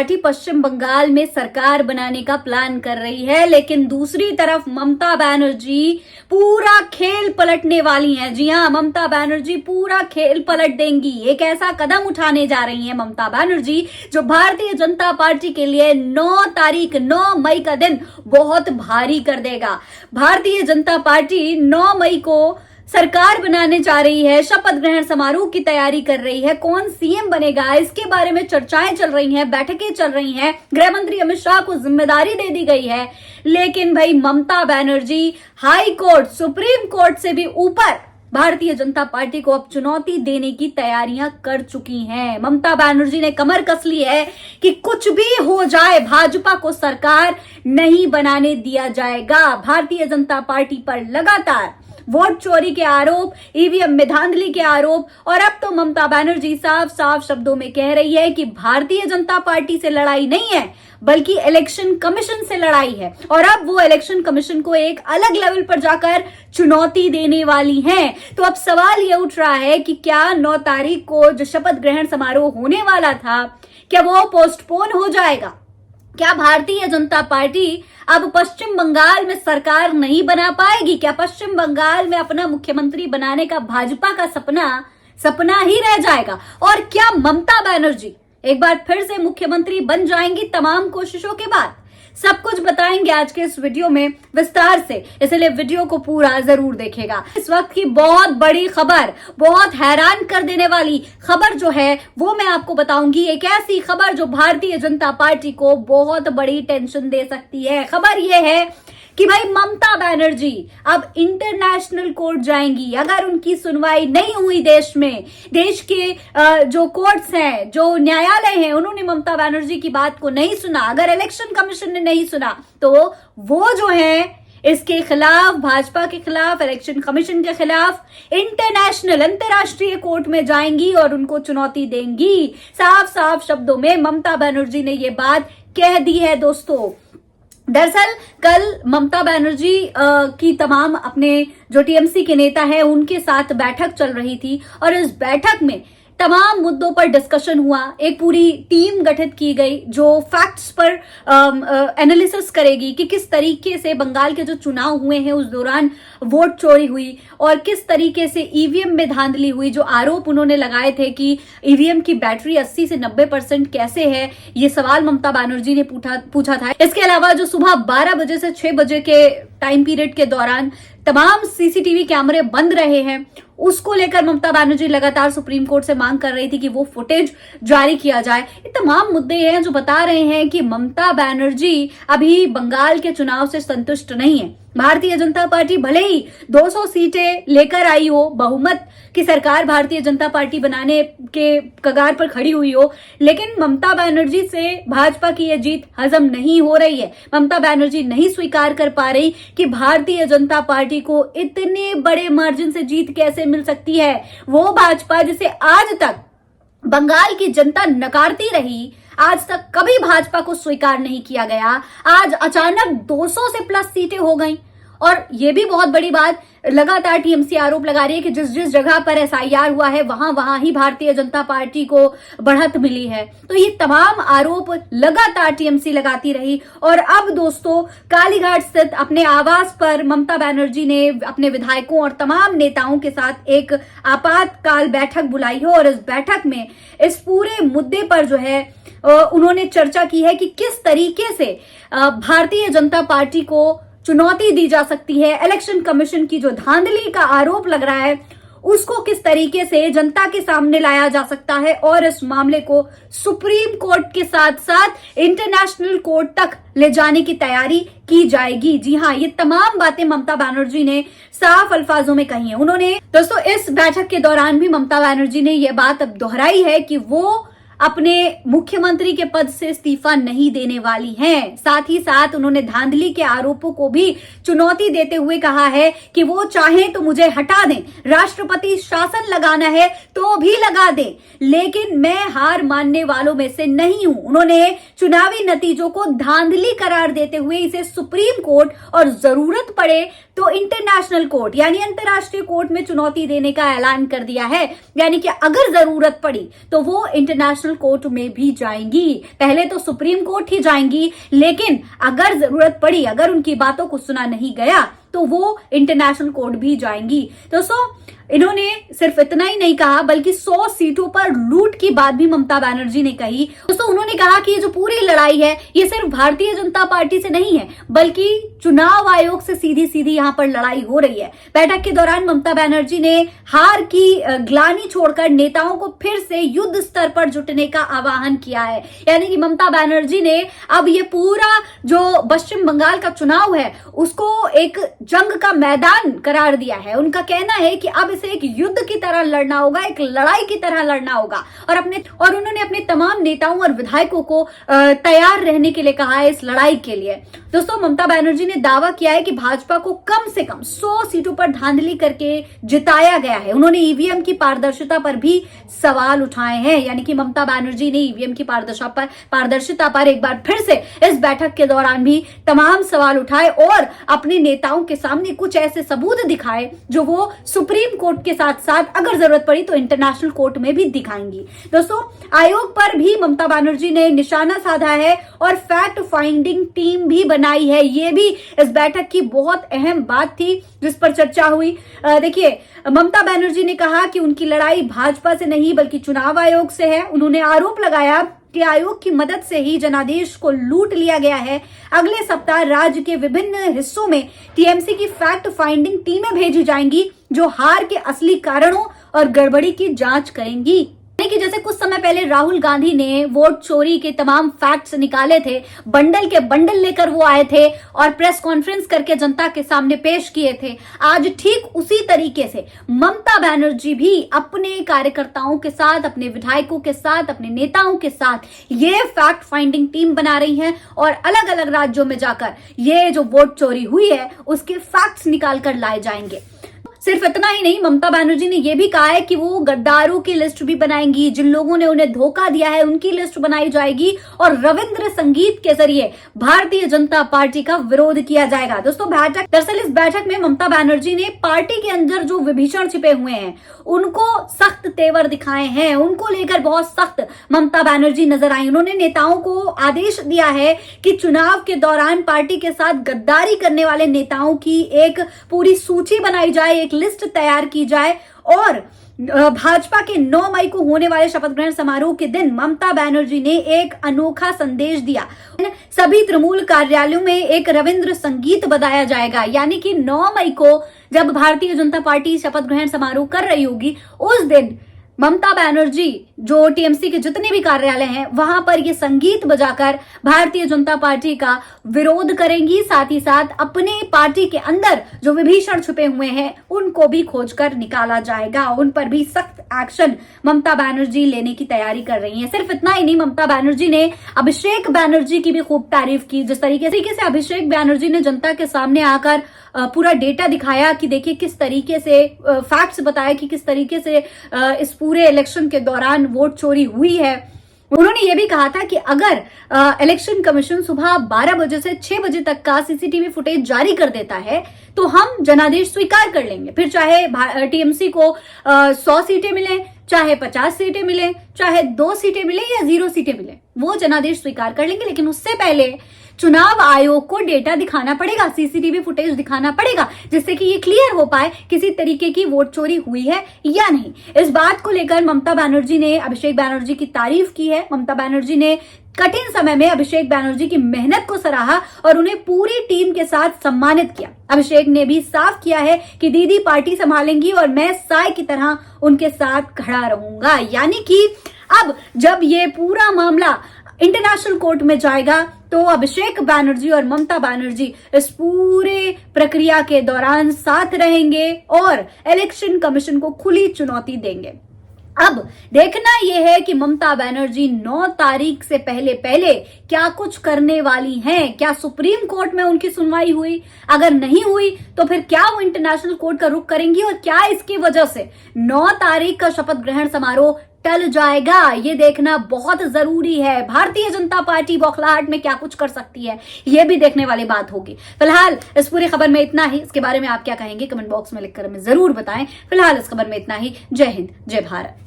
Party पश्चिम बंगाल में सरकार बनाने का प्लान कर रही है, लेकिन दूसरी तरफ ममता बनर्जी पूरा खेल पलटने वाली हैं। जी हां, ममता बनर्जी पूरा खेल पलट देंगी। एक ऐसा कदम उठाने जा रही हैं ममता बनर्जी जो भारतीय जनता पार्टी के लिए 9 मई का दिन बहुत भारी कर देगा। भारतीय जनता पार्टी 9 मई को सरकार बनाने जा रही है, शपथ ग्रहण समारोह की तैयारी कर रही है। कौन सीएम बनेगा, इसके बारे में चर्चाएं चल रही हैं, बैठकें चल रही हैं। गृह मंत्री अमित शाह को जिम्मेदारी दे दी गई है, लेकिन भाई Mamata Banerjee high court, supreme court से भी ऊपर भारतीय जनता पार्टी को अब चुनौती देने की तैयारियां कर चुकी हैं। ममता बनर्जी ने कमर कस ली है कि कुछ भी हो जाए भाजपा को सरकार नहीं बनाने दिया जाएगा। भारतीय जनता पार्टी पर लगातार वोट चोरी के आरोप, ईवीएम में धांधली के आरोप, और अब तो ममता बनर्जी साफ साफ शब्दों में कह रही है कि भारतीय जनता पार्टी से लड़ाई नहीं है, बल्कि इलेक्शन कमीशन से लड़ाई है। और अब वो इलेक्शन कमीशन को एक अलग लेवल पर जाकर चुनौती देने वाली हैं। तो अब सवाल ये उठ रहा है कि क्या 9 तारीख को जो शपथ ग्रहण समारोह होने वाला था, क्या वो पोस्टपोन हो जाएगा? क्या भारतीय जनता पार्टी अब पश्चिम बंगाल में सरकार नहीं बना पाएगी? क्या पश्चिम बंगाल में अपना मुख्यमंत्री बनाने का भाजपा का सपना ही रह जाएगा? और क्या ममता बनर्जी एक बार फिर से मुख्यमंत्री बन जाएंगी तमाम कोशिशों के बाद? सब कुछ बताएंगे आज के इस वीडियो में विस्तार से, इसलिए वीडियो को पूरा जरूर देखेगा। इस वक्त की बहुत बड़ी खबर, बहुत हैरान कर देने वाली खबर जो है वो मैं आपको बताऊंगी। एक ऐसी खबर जो भारतीय जनता पार्टी को बहुत बड़ी टेंशन दे सकती है। खबर यह है कि भाई ममता बनर्जी अब इंटरनेशनल कोर्ट जाएंगी। अगर उनकी सुनवाई नहीं हुई देश के जो कोर्ट्स हैं, जो न्यायालय हैं, उन्होंने ममता बनर्जी की बात को नहीं सुना, अगर इलेक्शन कमीशन ने नहीं सुना, तो वो जो है इसके खिलाफ, भाजपा के खिलाफ, इलेक्शन कमीशन के खिलाफ अंतरराष्ट्रीय कोर्ट में जाएंगी और उनको चुनौती देंगी। साफ साफ शब्दों में ममता बनर्जी ने ये बात कह दी है दोस्तों। दरअसल कल ममता बनर्जी की तमाम अपने जो टीएमसी के नेता हैं उनके साथ बैठक चल रही थी, और इस बैठक में तमाम मुद्दों पर डिस्कशन हुआ। एक पूरी टीम गठित की गई जो फैक्ट्स पर एनालिसिस करेगी कि किस तरीके से बंगाल के जो चुनाव हुए हैं उस दौरान वोट चोरी हुई और किस तरीके से ईवीएम में धांधली हुई। जो आरोप उन्होंने लगाए थे कि ईवीएम की बैटरी 80 से 90% कैसे है, ये सवाल ममता बनर्जी ने पूछा था। इसके अलावा जो सुबह 12 बजे से 6 बजे के टाइम पीरियड के दौरान तमाम सीसीटीवी कैमरे बंद रहे हैं, उसको लेकर ममता बनर्जी लगातार सुप्रीम कोर्ट से मांग कर रही थी कि वो फुटेज जारी किया जाए। ये तमाम मुद्दे हैं जो बता रहे हैं कि ममता बनर्जी अभी बंगाल के चुनाव से संतुष्ट नहीं है। भारतीय जनता पार्टी भले ही 200 सीटें लेकर आई हो, बहुमत की सरकार भारतीय जनता पार्टी बनाने के कगार पर खड़ी हुई हो, लेकिन ममता बनर्जी से भाजपा की यह जीत हजम नहीं हो रही है। ममता बनर्जी नहीं स्वीकार कर पा रही कि भारतीय जनता पार्टी को इतने बड़े मार्जिन से जीत कैसे मिल सकती है। वो भाजपा जिसे आज तक बंगाल की जनता नकारती रही, आज तक कभी भाजपा को स्वीकार नहीं किया गया, आज अचानक 200 से प्लस सीटें हो गई। और ये भी बहुत बड़ी बात, लगातार टीएमसी आरोप लगा रही है कि जिस जिस जगह पर एसआईआर हुआ है वहां ही भारतीय जनता पार्टी को बढ़त मिली है। तो ये तमाम आरोप लगातार टीएमसी लगाती रही, और अब दोस्तों कालीघाट स्थित अपने आवास पर ममता बनर्जी ने अपने विधायकों और तमाम नेताओं के साथ एक आपातकाल बैठक बुलाई है, और इस बैठक में इस पूरे मुद्दे पर जो है उन्होंने चर्चा की है कि किस तरीके से भारतीय जनता पार्टी को चुनौती दी जा सकती है। इलेक्शन कमीशन की जो धांधली का आरोप लग रहा है उसको किस तरीके से जनता के सामने लाया जा सकता है, और इस मामले को सुप्रीम कोर्ट के साथ साथ इंटरनेशनल कोर्ट तक ले जाने की तैयारी की जाएगी। जी हाँ, ये तमाम बातें ममता बनर्जी ने साफ अल्फाजों में कही है। उन्होंने दोस्तों इस बैठक के दौरान भी ममता बनर्जी ने यह बात अब दोहराई है कि वो अपने मुख्यमंत्री के पद से इस्तीफा नहीं देने वाली हैं। साथ ही साथ उन्होंने धांधली के आरोपों को भी चुनौती देते हुए कहा है कि वो चाहें तो मुझे हटा दें, राष्ट्रपति शासन लगाना है तो भी लगा दें, लेकिन मैं हार मानने वालों में से नहीं हूं। उन्होंने चुनावी नतीजों को धांधली करार देते हुए इसे सुप्रीम कोर्ट और जरूरत पड़े तो इंटरनेशनल कोर्ट यानी अंतर्राष्ट्रीय कोर्ट में चुनौती देने का ऐलान कर दिया है। यानी कि अगर जरूरत पड़ी तो वो इंटरनेशनल इंटरनेशनल कोर्ट में भी जाएंगी। पहले तो सुप्रीम कोर्ट ही जाएंगी, लेकिन अगर जरूरत पड़ी, अगर उनकी बातों को सुना नहीं गया तो वो इंटरनेशनल कोर्ट भी जाएंगी। दोस्तों, इन्होंने सिर्फ इतना ही नहीं कहा बल्कि 100 सीटों पर लूट की बात भी ममता बनर्जी ने कही। दोस्तों, उन्होंने कहा कि ये जो पूरी लड़ाई है ये सिर्फ भारतीय जनता पार्टी से नहीं है बल्कि चुनाव आयोग से सीधी सीधी यहाँ पर लड़ाई हो रही है। बैठक के दौरान ममता बनर्जी ने हार की ग्लानि छोड़कर नेताओं को फिर से युद्ध स्तर पर जुटने का आह्वान किया है। यानी कि ममता बनर्जी ने अब ये पूरा जो पश्चिम बंगाल का चुनाव है उसको एक जंग का मैदान करार दिया है। उनका कहना है कि अब इसे एक युद्ध की तरह लड़ना होगा, एक लड़ाई की तरह लड़ना होगा और उन्होंने अपने तमाम नेताओं और विधायकों को तैयार रहने के लिए कहा है इस लड़ाई के लिए। दोस्तों, ममता बनर्जी ने दावा किया है कि भाजपा को कम से कम 100 सीटों पर धांधली करके जिताया गया है। उन्होंने ईवीएम की पारदर्शिता पर भी सवाल उठाए हैं। यानी कि ममता बनर्जी ने ईवीएम की पारदर्शिता पर एक बार फिर से इस बैठक के दौरान भी तमाम सवाल उठाए और अपने नेताओं के सामने कुछ ऐसे सबूत दिखाए जो वो सुप्रीम कोर्ट के साथ साथ अगर जरूरत पड़ी तो इंटरनेशनल कोर्ट में भी दिखाएंगी। दोस्तों, आयोग पर भी ममता बनर्जी ने निशाना साधा है और फैक्ट फाइंडिंग टीम भी बनाई है। ये भी इस बैठक की बहुत अहम बात थी जिस पर चर्चा हुई। देखिए, ममता बनर्जी ने कहा कि उनकी लड़ाई भाजपा से नहीं बल्कि चुनाव आयोग से है। उन्होंने आरोप लगाया कि आयोग की मदद से ही जनादेश को लूट लिया गया है। अगले सप्ताह राज्य के विभिन्न हिस्सों में टीएमसी की फैक्ट फाइंडिंग टीमें भेजी जाएंगी जो हार के असली कारणों और गड़बड़ी की जांच करेंगी। कि जैसे कुछ समय पहले राहुल गांधी ने वोट चोरी के तमाम फैक्ट्स निकाले थे, बंडल के बंडल लेकर वो आए थे और प्रेस कॉन्फ्रेंस करके जनता के सामने पेश किए थे। आज ठीक उसी तरीके से ममता बनर्जी भी अपने कार्यकर्ताओं के साथ, अपने विधायकों के साथ, अपने नेताओं के साथ ये फैक्ट फाइंडिंग टीम बना रही हैं और अलग अलग राज्यों में जाकर ये जो वोट चोरी हुई है उसके फैक्ट्स निकाल कर लाए जाएंगे। सिर्फ इतना ही नहीं, ममता बनर्जी ने यह भी कहा है कि वो गद्दारों की लिस्ट भी बनाएंगी, जिन लोगों ने उन्हें धोखा दिया है उनकी लिस्ट बनाई जाएगी और रविंद्र संगीत के जरिए भारतीय जनता पार्टी का विरोध किया जाएगा। दोस्तों, दरअसल इस बैठक में ममता बनर्जी ने पार्टी के अंदर जो विभीषण छिपे हुए हैं उनको सख्त तेवर दिखाए हैं, उनको लेकर बहुत सख्त ममता बनर्जी नजर आई। उन्होंने नेताओं को आदेश दिया है कि चुनाव के दौरान पार्टी के साथ गद्दारी करने वाले नेताओं की एक पूरी सूची बनाई जाए, एक लिस्ट तैयार की जाए और भाजपा के 9 मई को होने वाले शपथ ग्रहण समारोह के दिन ममता बनर्जी ने एक अनोखा संदेश दिया। सभी तृणमूल कार्यालयों में एक रविंद्र संगीत बजाया जाएगा। यानी कि 9 मई को जब भारतीय जनता पार्टी शपथ ग्रहण समारोह कर रही होगी उस दिन ममता बनर्जी जो टीएमसी के जितने भी कार्यालय हैं वहां पर ये संगीत बजाकर भारतीय जनता पार्टी का विरोध करेंगी। साथ ही साथ अपने पार्टी के अंदर जो विभीषण छुपे हुए हैं उनको भी खोजकर निकाला जाएगा, उन पर भी सख्त एक्शन ममता बनर्जी लेने की तैयारी कर रही है। सिर्फ इतना ही नहीं, ममता बनर्जी ने अभिषेक बनर्जी की भी खूब तारीफ की। जिस तरीके से अभिषेक बनर्जी ने जनता के सामने आकर पूरा डेटा दिखाया कि देखिए किस तरीके से फैक्ट्स बताया कि किस तरीके से इस पूरे इलेक्शन के दौरान वोट चोरी हुई है। उन्होंने ये भी कहा था कि अगर इलेक्शन कमीशन सुबह 12 बजे से 6 बजे तक का सीसीटीवी फुटेज जारी कर देता है तो हम जनादेश स्वीकार कर लेंगे। फिर चाहे टीएमसी को 100 सीटें मिले, चाहे 50 सीटें मिले, चाहे 2 सीटें मिले या 0 सीटें मिले, वो जनादेश स्वीकार कर लेंगे। लेकिन उससे पहले चुनाव आयोग को डेटा दिखाना पड़ेगा, सीसीटीवी फुटेज दिखाना पड़ेगा, जिससे कि ये क्लियर हो पाए किसी तरीके की वोट चोरी हुई है या नहीं। इस बात को लेकर ममता बनर्जी ने अभिषेक बनर्जी की तारीफ की है। ममता बनर्जी ने कठिन समय में अभिषेक बनर्जी की मेहनत को सराहा और उन्हें पूरी टीम के साथ सम्मानित किया। अभिषेक ने भी साफ किया है कि दीदी पार्टी संभालेंगी और मैं साय की तरह उनके साथ खड़ा रहूंगा। यानी कि अब जब ये पूरा मामला इंटरनेशनल कोर्ट में जाएगा तो अभिषेक बनर्जी और ममता बनर्जी इस पूरे प्रक्रिया के दौरान साथ रहेंगे और इलेक्शन कमीशन को खुली चुनौती देंगे। अब देखना यह है कि ममता बनर्जी 9 तारीख से पहले क्या कुछ करने वाली हैं। क्या सुप्रीम कोर्ट में उनकी सुनवाई हुई? अगर नहीं हुई तो फिर क्या वो इंटरनेशनल कोर्ट का रुख करेंगी और क्या इसकी वजह से 9 तारीख का शपथ ग्रहण समारोह टल जाएगा? ये देखना बहुत जरूरी है। भारतीय जनता पार्टी बौखलाहट में क्या कुछ कर सकती है, ये भी देखने वाली बात होगी। फिलहाल इस पूरी खबर में इतना ही। इसके बारे में आप क्या कहेंगे कमेंट बॉक्स में लिखकर हमें जरूर बताएं। फिलहाल इस खबर में इतना ही। जय हिंद, जय भारत।